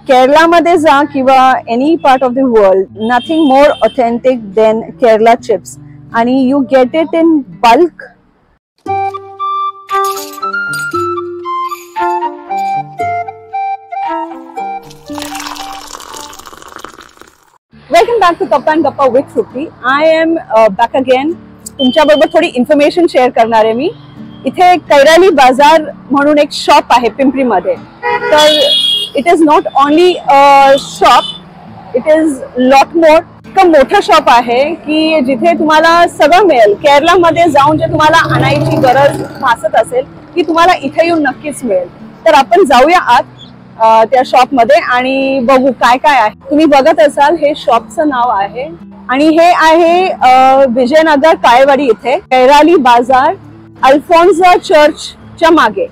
Kerala मध्ये जा किंवा any part of the world, nothing more authentic than Kerala chips. And you get it in bulk. Welcome back to Kappa and Gappa with Frutti. I am back again. तुमच्याबरोबर थोडी information share करणार आहे मी. इथे कैराली बाजार म्हणून एक shop आहे पिंपरीमध्ये. तर it is not only a shop, it is lot more. इतकं मोठं शॉप आहे की जिथे तुम्हाला सगळं मिळेल. केरलामध्ये जाऊन जे तुम्हाला आणायची गरज भासत असेल ती तुम्हाला इथे येऊन नक्कीच मिळेल. तर आपण जाऊया आत त्या शॉप मध्ये आणि बघू काय काय आहे. तुम्ही बघत असाल हे शॉपचं नाव आहे आणि हे आहे विजयनगर काळेवाडी इथे कैराली बाजार अल्फोन्सा चर्चच्या मागे.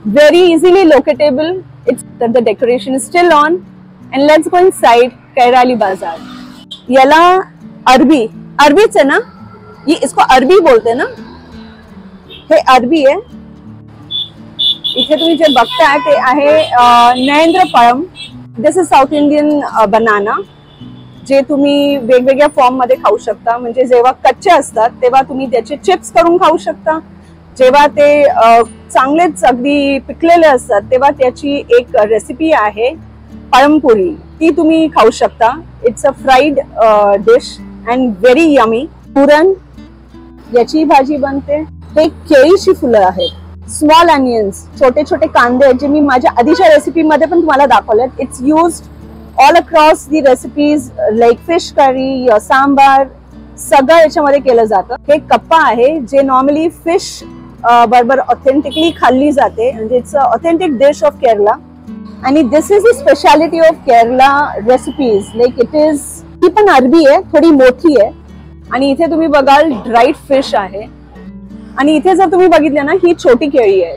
Very easily locatable. It's the decoration is still on and let's go inside Kairali Bazaar. याला अरबीच है ना, ये इसको अरबी बोलते ना, हे अरबी आहे. इथे तुम्ही जे बघताय ते आहे नेंद्रपळम. दिस इज साऊथ इंडियन बनाना जे तुम्ही वेगवेगळ्या फॉर्म मध्ये खाऊ शकता. म्हणजे जेव्हा कच्चे असतात तेव्हा तुम्ही त्याचे चिप्स करून खाऊ शकता. जेव्हा ते चांगलेच अगदी पिकलेले असतात तेव्हा त्याची एक रेसिपी आहे पळमपुरी, ती तुम्ही खाऊ शकता. It's a fried dish and very yummy. पुरण याची भाजी बनते. हे केळीची फुलं आहेत. स्मॉल अनियन्स, छोटे छोटे कांदे आहेत जे मी माझ्या आधीच्या रेसिपी मध्ये पण तुम्हाला दाखवलेत. It's used all across the recipes like fish curry, sambar, सगळं याच्यामध्ये केलं जातं. हे कप्पा आहे जे नॉर्मली फिश बरोबर ऑथेंटिकली खाल्ली जाते. म्हणजे it's a authentic dish of Kerala आणि this is the speciality of Kerala recipes. Like it is, ही पण अरबी आहे, थोडी मोठी आहे. आणि इथे तुम्ही बघाल ड्राईड फिश आहे. आणि इथे जर तुम्ही बघितलं ना, ही छोटी केळी आहे.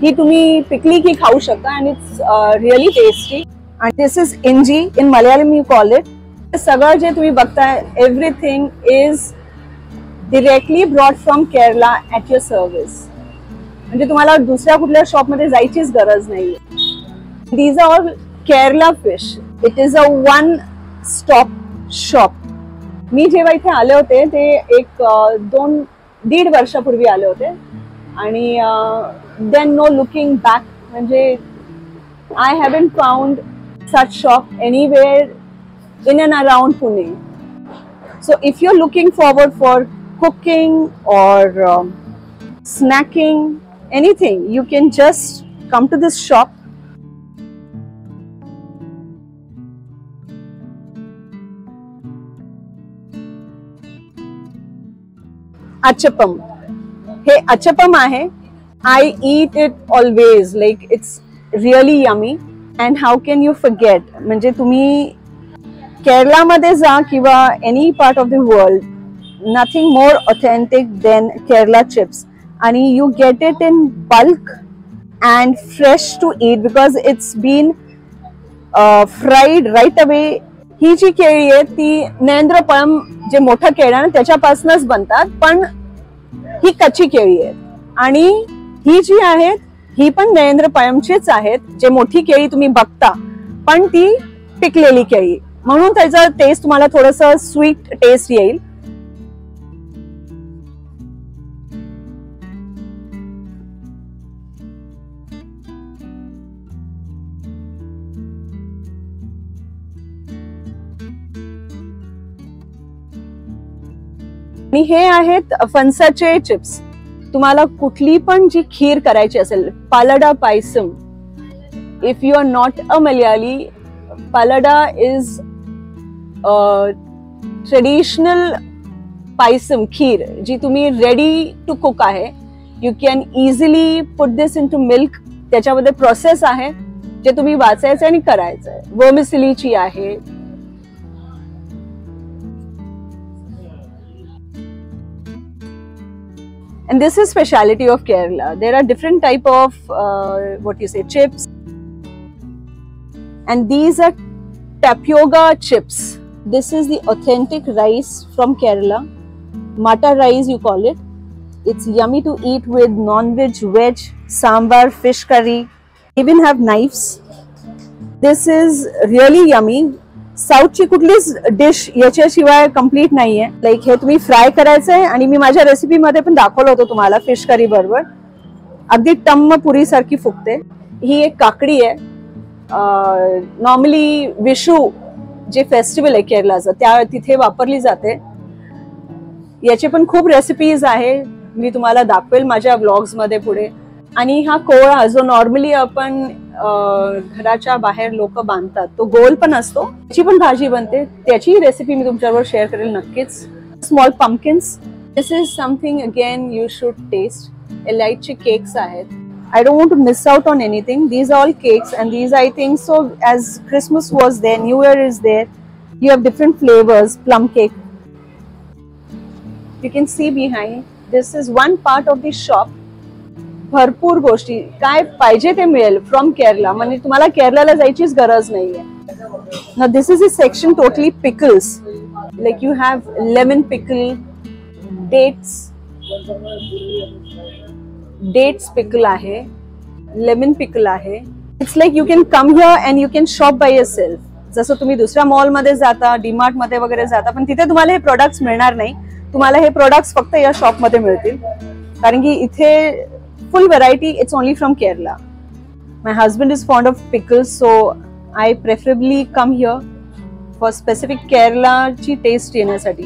ही तुम्ही पिकली की खाऊ शकता and it's really tasty. And this is inji, in Malayalam you call it. सगळं जे तुम्ही बघताय, everything is directly brought from Kerala at your service. म्हणजे तुम्हाला दुसऱ्या कुठल्या शॉप मध्ये जायचीच गरज नाही. These are all Kerala fish. It is a one stop shop. मी जेव्हा इथे आले होते ते एक 2-1.5 वर्षापूर्वी आले होते आणि then no looking back. म्हणजे I haven't found such shop anywhere in and around Pune. So if you're looking forward for cooking or snacking, anything, you can just come to this shop. Achapam. Hey, achapam आहे. I eat it always. Like it's really yummy. And how can you forget? म्हणजे तुम्ही केरलामध्ये जा किंवा any part of the world, nothing more authentic than Kerala chips. आणि you get it in bulk and fresh to eat because it's been fried right away. ही जी केळी आहे ती नेंद्रपळम जे मोठं केळं आहे त्याच्यापासूनच बनतात, पण ही कच्ची केळी आहे. आणि ही जी आहेत ही पण नेंद्रपळमचीच आहेत. जे मोठी केळी तुम्ही बघता पण ती पिकलेली केळी, म्हणून त्याचा टेस्ट तुम्हाला थोडंसं स्वीट टेस्ट येईल. आणि हे आहेत फणसाचे चिप्स. तुम्हाला कुठली पण जी खीर करायची असेल, palada payasam. If you are not a Malayali, palada is traditional payasam kheer जी तुम्ही रेडी टू कुक आहे. You can easily put this into milk. त्याच्यामध्ये प्रोसेस आहे जे तुम्ही वाचायचं आणि करायचंय. वर्मिसिलीची आहे. And this is speciality of Kerala. There are different type of what you say chips, and these are tapioca chips. This is the authentic rice from Kerala. Mata rice you call it. It's yummy to eat with non-veg, veg, sambar, fish curry. Even have knives. This is really yummy. साऊथची कुठलीच dish याच्याशिवाय complete नाहीये. Like हे तुम्ही fry करायचंय आणि मी माझ्या रेसिपीमध्ये पण दाखवलं होतं तुम्हाला फिश करी बरोबर. अगदी टम्म पुरी सारखी फुगते. ही एक काकडी आहे. नॉर्मली विशू जे फेस्टिवल आहे केरळाचं त्या तिथे वापरली जाते. याचे पण खूप रेसिपीज आहे, मी तुम्हाला दाखवेल माझ्या व्लॉग्स मध्ये पुढे. आणि हा कोळा जो नॉर्मली आपण घराच्या बाहेर लोक बांधतात तो गोल पण असतो, त्याची पण भाजी बनते. त्याची रेसिपी मी तुमच्याबरोबर शेअर करेल नक्कीच. Small pumpkins. This is something again you should taste. एलाइटचे केक्स आहेत. I don't want to miss out on anything. These are all cakes and these I think so as Christmas was there, New Year is there. You have different flavors. Plum cake. You can see behind. This is one part of the shop. भरपूर गोष्टी काय पाहिजे ते मिळेल from Kerala. म्हणजे तुम्हाला केरळाला जायचीच गरज नाहीये. Now this is a section totally pickles. Like you have lemon pickle, dates pickle आहे, lemon pickle आहे. It's like you can come here and you can shop by yourself. जसं तुम्ही दुसऱ्या मॉल मध्ये जाता, डीमार्ट मध्ये वगैरे जाता, पण तिथे तुम्हाला हे प्रोडक्ट्स मिळणार नाही. तुम्हाला हे प्रोडक्ट्स फक्त या शॉप मध्ये मिळतील, कारण की इथे full variety. It's only from Kerala. My husband is fond of pickles, so I preferably come here for specific Kerala ची taste येण्यासाठी.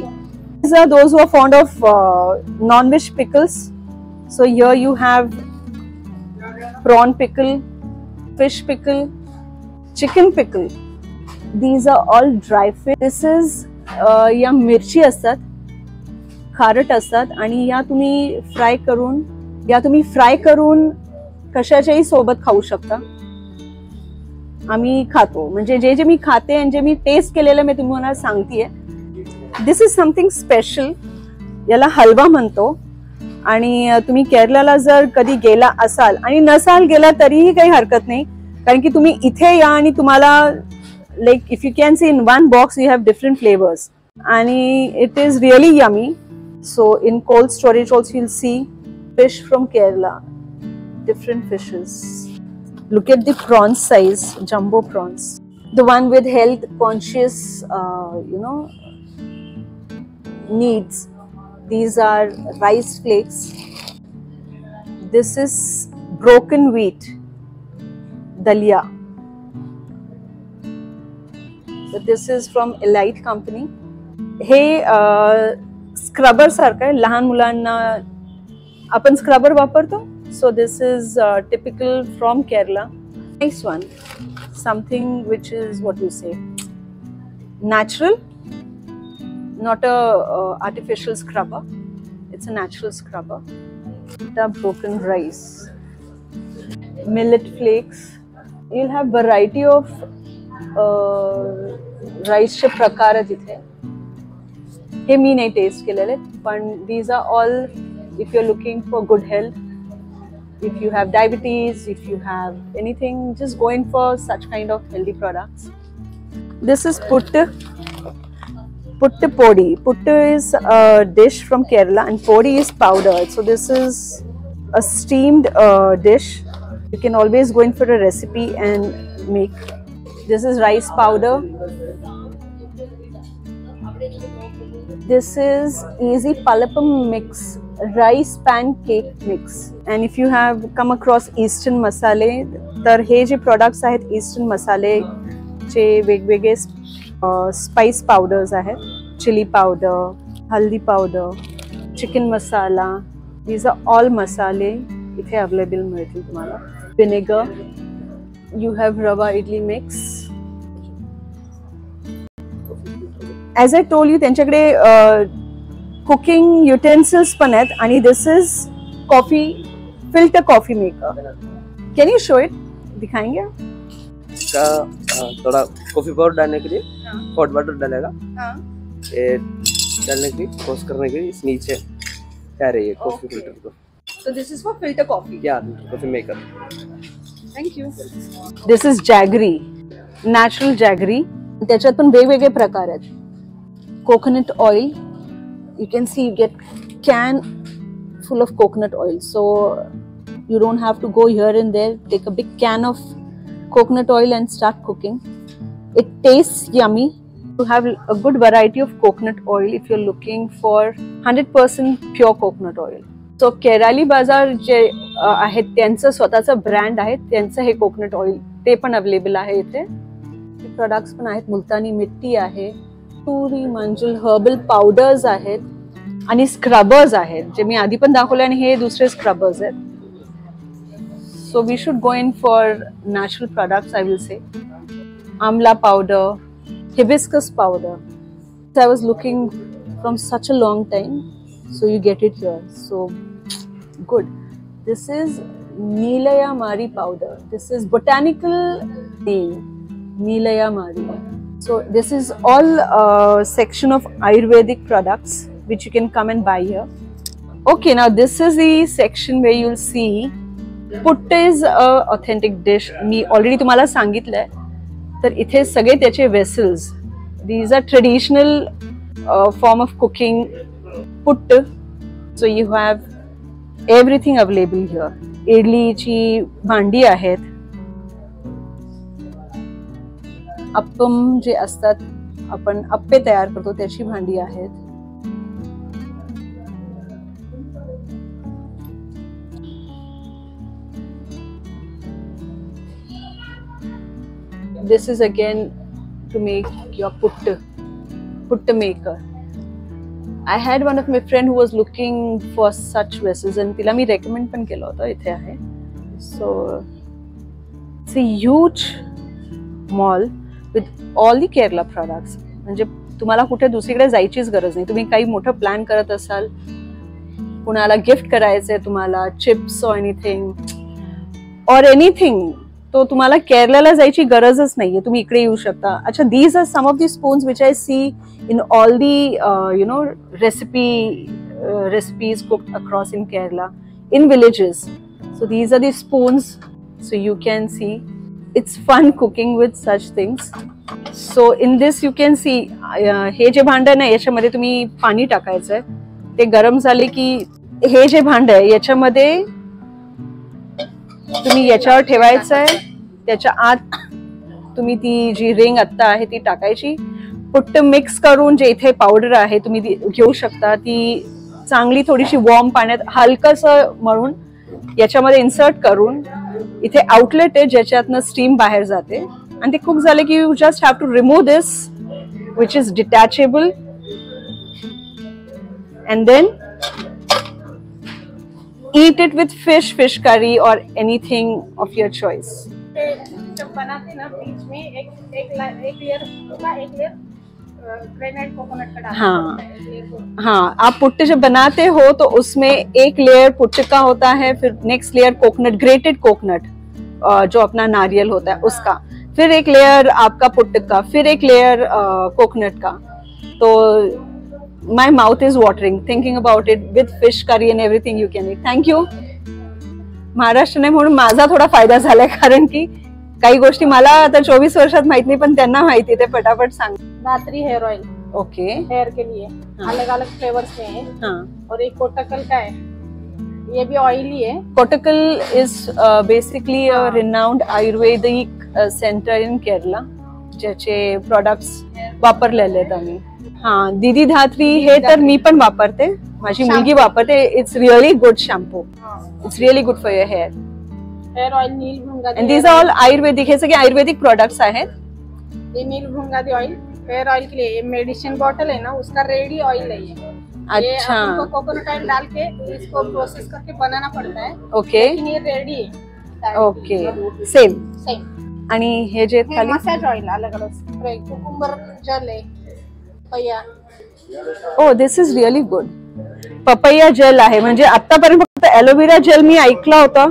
These are those who are fond of non-veg pickles. So here you have prawn pickle, fish pickle, chicken pickle. These are all dry fish. This is या मिरची असतात, खारट असतात आणि या तुम्ही फ्राय करून कशाच्याही सोबत खाऊ शकता. आम्ही खातो, म्हणजे जे मी खाते आणि जे मी टेस्ट केलेलं मी तुम्हाला सांगतेय. This is something special. याला हलवा म्हणतो. आणि तुम्ही केरळाला जर कधी गेला असाल आणि नसाल गेला तरीही काही हरकत नाही, कारण की तुम्ही इथे या आणि तुम्हाला like if you can see in one box you have different flavours आणि it is really yummy. So in cold storage also you'll see fish from Kerala, different fishes. Look at the prawn size, jumbo prawns. The one with health conscious, needs. These are rice flakes. This is broken wheat, dalia. So this is from Elite company. हे scrubber सारखं आहे. लहान मुलांना आपण scrubber वापरतो. So this is typical from Kerala. Nice one. Something which is what you say natural, not a artificial scrubber. It's a natural scrubber. The broken rice, millet flakes. You'll have variety of rice चे प्रकार आहेत इथे. हे मी नाही test केलेले, पण these are all if you're looking for good health, if you have diabetes, if you have anything, just going for such kind of healthy products. This is puttu podi. Puttu is a dish from Kerala and podi is powder. So this is a steamed dish. You can always go in for a recipe and make. This is rice powder. This is easy palapam mix, rice pancake mix. And if you have come across Eastern masale, तर हे जे products आहेत Eastern masale चे वेगवेगळे spice powders आहेत. Chili powder, haldi powder, chicken masala. These are all masale इथे available मिळतील तुम्हाला. Vinegar. You have rava idli mix. As I told you, त्यांच्याकडे cooking utensils पण आहेत आणि this is filter coffee maker. Can you show it? दिखाएंगे? इसका थोड़ा कॉफी पाउडर डालने के लिए हॉट वाटर डालेगा. ये डालने के लिए टोस्ट करने के लिए इस नीचे क्या रही है कॉफी फिल्टर को. So this is for filter coffee. Yeah, coffee maker. Thank you. This is jaggery, natural jaggery. त्याच्यात पण वेगवेगळे प्रकार आहेत. Coconut oil. You can see you get can full of coconut oil. So you don't have to go here and there. Take a big can of coconut oil and start cooking. It tastes yummy. You have a good variety of coconut oil if you're looking for 100% pure coconut oil. So Kairali Bazaar जे आहेत त्यांचं स्वतःचं brand आहे, त्यांचं हे coconut oil ते पण available आहे इथे. Products पण आहेत, मुलतानी मिट्टी आहे, तुरी मंजुल हर्बल पावडर्स आहेत आणि स्क्रबर्स आहेत जे मी आधी पण दाखवले आणि हे दुसरे स्क्रबर्स आहेत. So we should go in for natural products, I will say. Amla powder, hibiscus powder. I was looking from such a long time, so you get it here. So good. This is Nilaya Mari powder. This is botanical name, Nilaya Mari. So this is all section of Ayurvedic products which you can come and buy here. Okay, now this is the section where you'll see puttu is a authentic dish. मी already तुम्हाला सांगितलंय. तर इथे सगळे त्याचे vessels, these are traditional form of cooking puttu. So you have everything available here. इडलीची भांडी आहेत, अप्पम जे असतात आपण अप्पे तयार करतो त्याची भांडी आहेत. This is again to make your putta maker. I had one of my friend who was looking for such vessels and तिला मी recommend पण केलं होतं. इथे आहे. So it's a huge mall with all the Kerala products. म्हणजे तुम्हाला कुठे दुसरीकडे जायचीच गरज नाही. तुम्ही काही मोठं प्लॅन करत असाल, कुणाला गिफ्ट करायचंय तुम्हाला, chips or anything or anything, तो तुम्हाला केरळला जायची गरजच नाहीये. तुम्ही इकडे येऊ शकता. अच्छा, these are some of the spoons which I see in all the recipes cooked across in Kerala in villages. So these are the spoons, so you can see it's fun cooking with such things. So in this you can see हे जे भांड आहे ना, याच्यामध्ये तुम्ही पाणी टाकायचंय. ते गरम झाले की हे जे भांड आहे याच्यामध्ये तुम्ही याच्यावर ठेवायचंय. त्याच्या आत तुम्ही ती जी रिंग आत्ता आहे ती टाकायची. पुट्ट मिक्स करून जे इथे पावडर आहे तुम्ही घेऊ शकता, ती चांगली थोडीशी वॉर्म पाण्यात हलकसं मळून याच्यामध्ये इन्सर्ट करून, इथे आउटलेट आहे ज्याच्यातनं स्टीम बाहेर जाते आणि ते कुक झाले की you just have to remove this which is detachable and then eat it with fish curry or anything of your choice. जब बनाते ना बीच में एक लेयर ग्रेनाइट कोकोनट का डालते हैं. हाँ, आप पुट्टे जब बनाते हो तो उसमें एक लेयर पुट्टे का होता है, फिर next layer coconut, grated coconut जो अपना नारियल होता है उसका, फिर एक लेयर आपका पुट्टे का, फिर एक लेयर कोकोनट का. तो my mouth is watering thinking about it with fish curry and everything you can eat. Thank you. Maharashtra म्हणून माझा थोडा फायदा झालाय, कारण की काही गोष्टी मला आता 24 वर्षात माहित नाही पण त्यांना माहिती, ते पटापट सांग. धात्री हेयर ऑयल. ओके. हेयर के लिए अलग अलग फ्लेवर्स में है. हाँ. और एक कोटकल का है, ये भी ऑयली है. Kottakkal is basically a renowned ayurvedic centre in Kerala ज्याचे प्रोडक्ट्स वापरलेले आहेत आम्ही. हाँ, दीदी धात्री हे तर मी पण वापरते, माझी मुलगी वापरते. It's really good shampoo. It's really good for your hair. Hair oil Neelabhringa. And these are all ayurvedic. हे सगळे आयुर्वेदिक प्रोडक्ट्स आहेत. ये Neelabhringa the oil hair oil के लिए. ये मेडिसिन बॉटल है ना, उसका रेडी ऑयल है ये. अच्छा. आपको कोकोनट ऑयल डाल के इसको प्रोसेस करके बनाना पड़ता है. ओके. लेकिन ये रेडी है. ओके. सेम. आणि हे जे खाली मसाज ऑयल अलग अलग स्प्रे, कुकुम्बर जेल है, papaya. Oh, this is really good. Papaya gel आहे. म्हणजे आतापर्यंत फक्त एलोवेरा जेल मी ऐकला होता,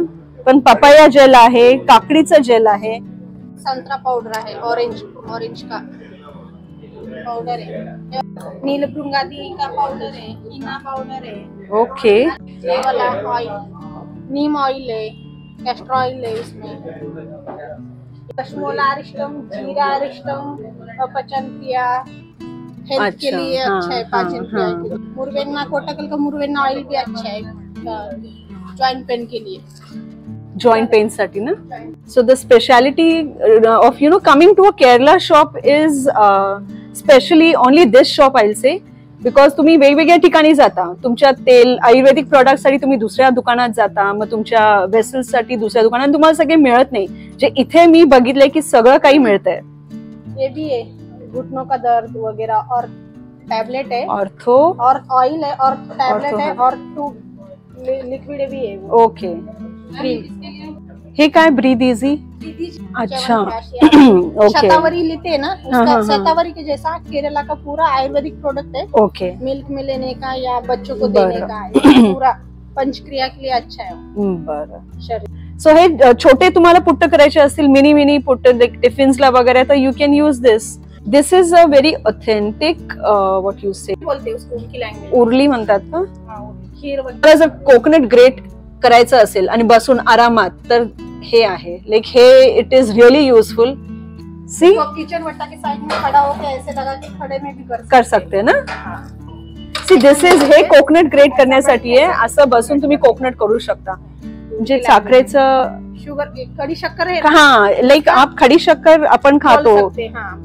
पण पपैया जेल आहे, काकडीचं जेल आहे, संतरा पाउडर है, ऑरेंज का पाउडर है, नीलभृंगादी का पाउडर है, हीना पाउडर है. ओके. ये वाला ऑयल नीम ऑयल है, कैस्टर ऑयल है इसमें. कश्मोला अरिष्टम, जीरा अरिष्टम, अपचन क्रिया, हेल्थ के लिए अच्छा है, पाचन क्रिया के लिए. मुरवेन्ना, कोटकल का मुरवेन्ना ऑयल भी अच्छा है जॉइंट पेन के लिए. joint pain साठी ना. So the speciality of coming to a Kerala shop is especially only this shop I'll say, because तुम्ही वेगवेगळ्या ठिकाणी जाता, तुमच्या तेल आयुर्वेदिक प्रोडक्ट साठी तुम्ही दुसऱ्या दुकानात जाता, मग तुमच्या वेसल्स साठी दुसऱ्या दुकानात तुम्हाला सगळे मिळत नाही. जे इथे मी बघितलंय की सगळं काही मिळतंय. ये भी है घुटनों का दर्द वगैरह और टैबलेट है, ऑर्थो और ऑयल है और टैबलेट है और 2 लिक्विड भी है. ओके. हे काय ब्रीद इजी. अच्छा. ओके. शतावरी लेते हैं ना, उसका शतावरी के जैसा केरला का पूरा आयुर्वेदिक प्रोडक्ट है. ओके. मिल्क में लेने का या बच्चों को देने का, ये पूरा पंचक्रिया के लिए अच्छा है. बरं. शरीर. सो हे छोटे तुम्हाला पुट्ट करायचे असतील, मिनी पुट्ट टिफिन्सला वगैरे, तर you can use this. This is a very authentic what you से, बोलते हैं उसको उनकी लैंग्वेज, उरली म्हणतात का. खीर वगैरह. जर कोकोनट ग्रेट करायचं असेल आणि बसून आरामात, तर हे आहे लाईक हे it is really useful. See kitchen वट्टा के साइड में खड़ा होकर ऐसे लगा के खड़े में भी कर सकते ना. सी दिस इज हे कोकोनट ग्रेट करण्यासाठी आहे. असं बसून तुम्ही कोकोनट करू शकता. म्हणजे साखरेचं शुगर खडी शक्कर है. हा, लाईक आप खडी शक्कर आपण खातो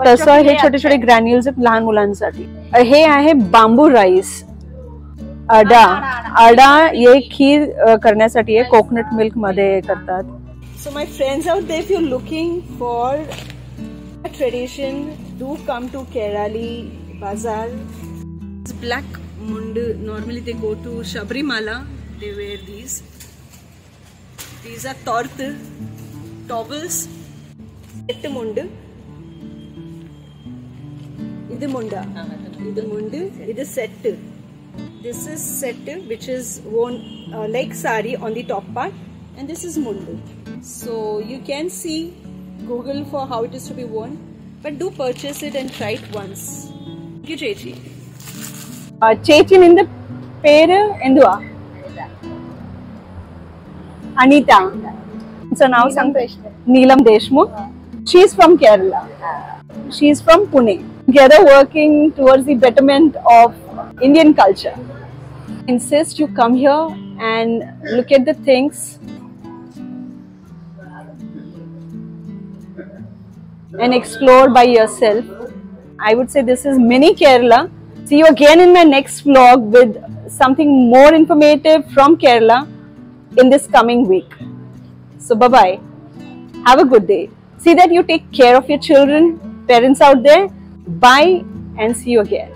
तसं हे छोटे छोटे ग्रॅन्युल्स आहेत लहान मुलांसाठी. हे आहे बांबू राईस, आडा ये खीर करण्यासाठी आहे, कोकोनट मिल्क मध्ये करतात. So my friends out there, if you looking for tradition, do come to Kairali Bazaar. Black mundu, normally they go to Sabarimala, they wear these. These are torth towels. Set mundu. Idu munda. Idu mundu. Idu set. This is set, which is worn like sari on the top part, and this is mundu. So you can see, Google for how it is to be worn, but do purchase it and try it once. Thank you, Chechi. Chechi in the pair endua. Anita. So now Neelam Deshmukh. She is from Kerala. She is from Pune. Together working towards the betterment of Indian culture. Insist you come here and look at the things and explore by yourself. I would say this is mini Kerala. See you again in my next vlog with something more informative from Kerala in this coming week. So bye bye. Have a good day. See that you take care of your children, parents out there. Bye and see you again.